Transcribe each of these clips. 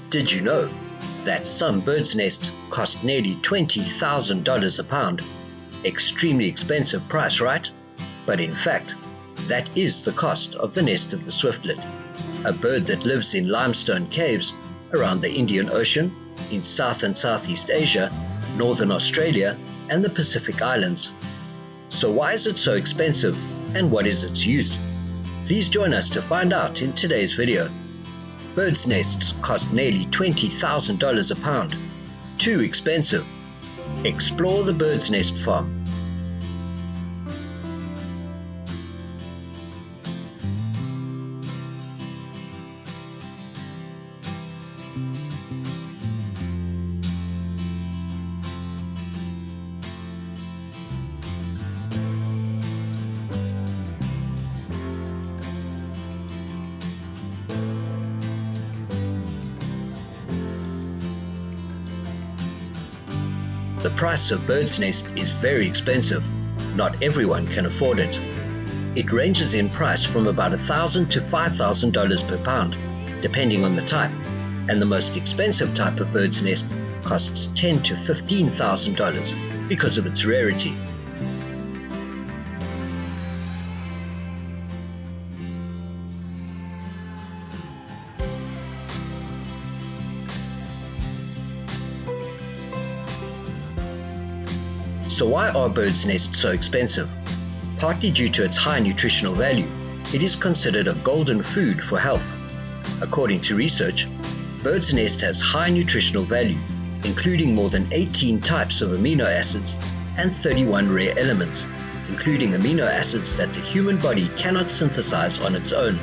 Did you know that some birds' nests cost nearly $20,000 a pound? Extremely expensive price, right? But in fact, that is the cost of the nest of the swiftlet, a bird that lives in limestone caves around the Indian Ocean, in South and Southeast Asia, Northern Australia, and the Pacific Islands. So why is it so expensive, and what is its use? Please join us to find out in today's video. Birds' nests cost nearly $20,000 a pound. Too expensive. Explore the bird's nest farm. The price of bird's nest is very expensive. Not everyone can afford it. It ranges in price from about $1,000 to $5,000 per pound, depending on the type, and the most expensive type of bird's nest costs $10,000 to $15,000 because of its rarity. So why are bird's nests so expensive? Partly due to its high nutritional value, it is considered a golden food for health. According to research, bird's nest has high nutritional value, including more than 18 types of amino acids and 31 rare elements, including amino acids that the human body cannot synthesize on its own.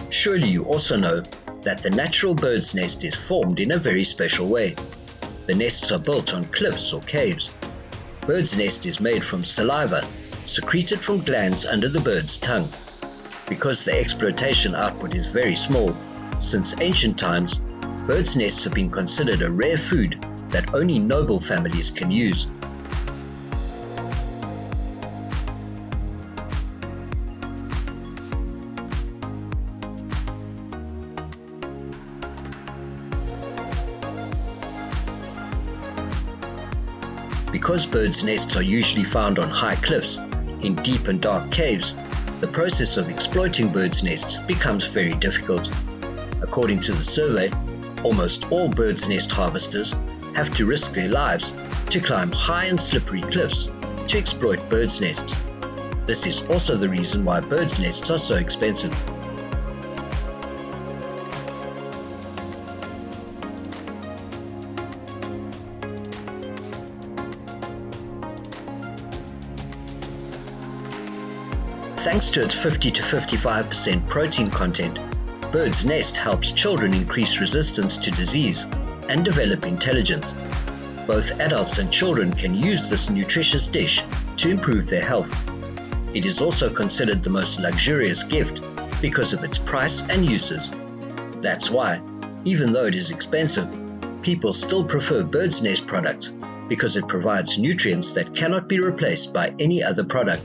Surely you also know that the natural bird's nest is formed in a very special way. The nests are built on cliffs or caves. Bird's nest is made from saliva, secreted from glands under the bird's tongue. Because the exploitation output is very small, since ancient times, bird's nests have been considered a rare food that only noble families can use. Because birds' nests are usually found on high cliffs, in deep and dark caves, the process of exploiting birds' nests becomes very difficult. According to the survey, almost all birds' nest harvesters have to risk their lives to climb high and slippery cliffs to exploit birds' nests. This is also the reason why birds' nests are so expensive. Thanks to its 50 to 55% protein content, bird's nest helps children increase resistance to disease and develop intelligence. Both adults and children can use this nutritious dish to improve their health. It is also considered the most luxurious gift because of its price and uses. That's why, even though it is expensive, people still prefer bird's nest products because it provides nutrients that cannot be replaced by any other product.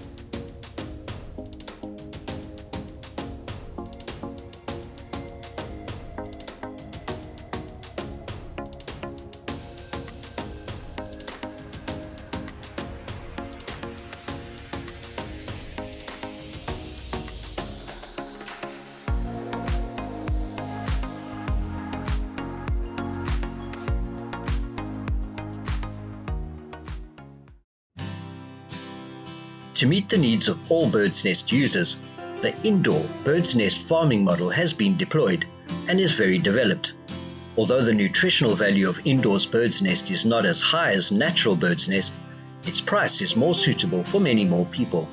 To meet the needs of all bird's nest users, the indoor bird's nest farming model has been deployed and is very developed. Although the nutritional value of indoors bird's nest is not as high as natural bird's nest, its price is more suitable for many more people.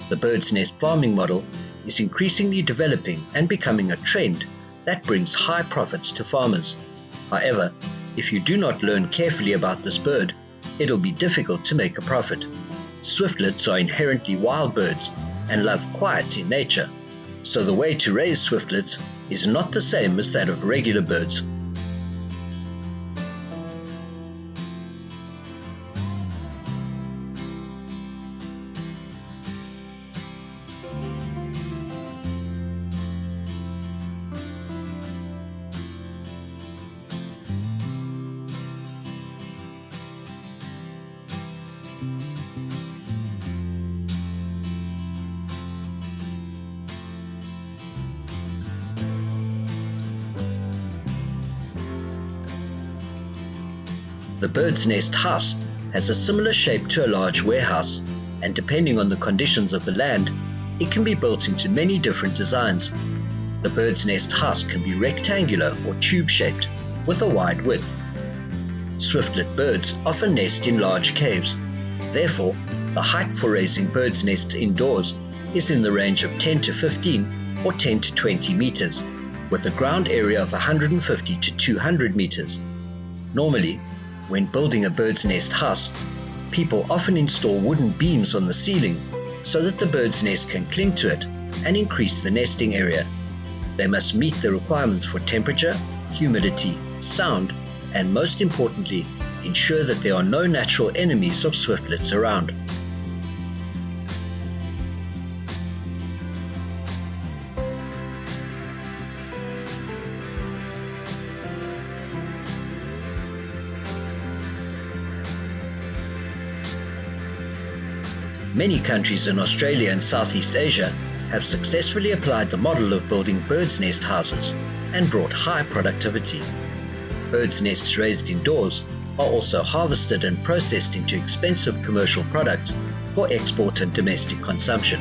The bird's nest farming model is increasingly developing and becoming a trend that brings high profits to farmers. However, if you do not learn carefully about this bird, it'll be difficult to make a profit. Swiftlets are inherently wild birds and love quiet in nature, so the way to raise swiftlets is not the same as that of regular birds. The bird's nest house has a similar shape to a large warehouse, and depending on the conditions of the land, it can be built into many different designs. The bird's nest house can be rectangular or tube-shaped, with a wide width. Swiftlet birds often nest in large caves. Therefore, the height for raising birds' nests indoors is in the range of 10 to 15 or 10 to 20 meters, with a ground area of 150 to 200 meters. Normally, when building a bird's nest house, people often install wooden beams on the ceiling so that the bird's nest can cling to it and increase the nesting area. They must meet the requirements for temperature, humidity, sound, and most importantly, ensure that there are no natural enemies of swiftlets around. Many countries in Australia and Southeast Asia have successfully applied the model of building bird's nest houses and brought high productivity. Bird's nests raised indoors are also harvested and processed into expensive commercial products for export and domestic consumption.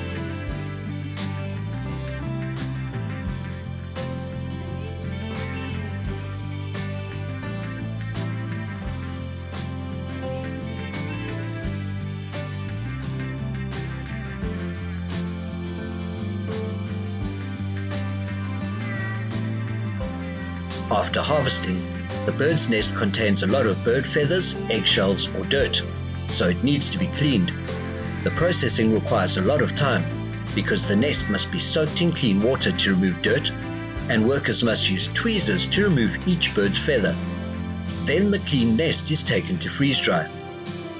After harvesting, the bird's nest contains a lot of bird feathers, eggshells, or dirt, so it needs to be cleaned. The processing requires a lot of time because the nest must be soaked in clean water to remove dirt, and workers must use tweezers to remove each bird's feather. Then the clean nest is taken to freeze dry.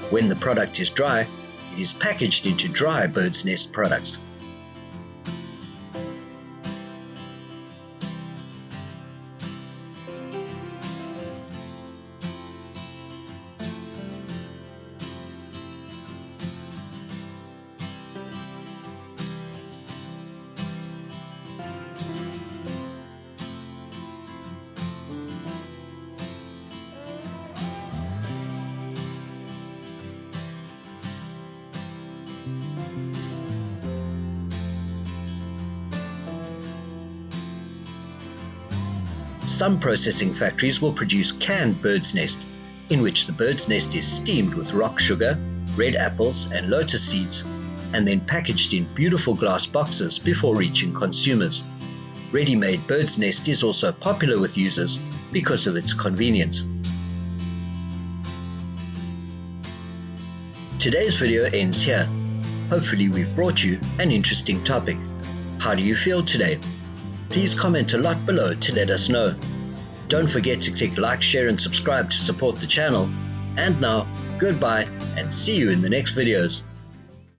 When the product is dry, it is packaged into dry bird's nest products. Some processing factories will produce canned bird's nest, in which the bird's nest is steamed with rock sugar, red apples, and lotus seeds, and then packaged in beautiful glass boxes before reaching consumers. Ready-made bird's nest is also popular with users because of its convenience. Today's video ends here. Hopefully we've brought you an interesting topic. How do you feel today? Please comment a lot below to let us know. Don't forget to click like, share, and subscribe to support the channel. And now, goodbye, and see you in the next videos.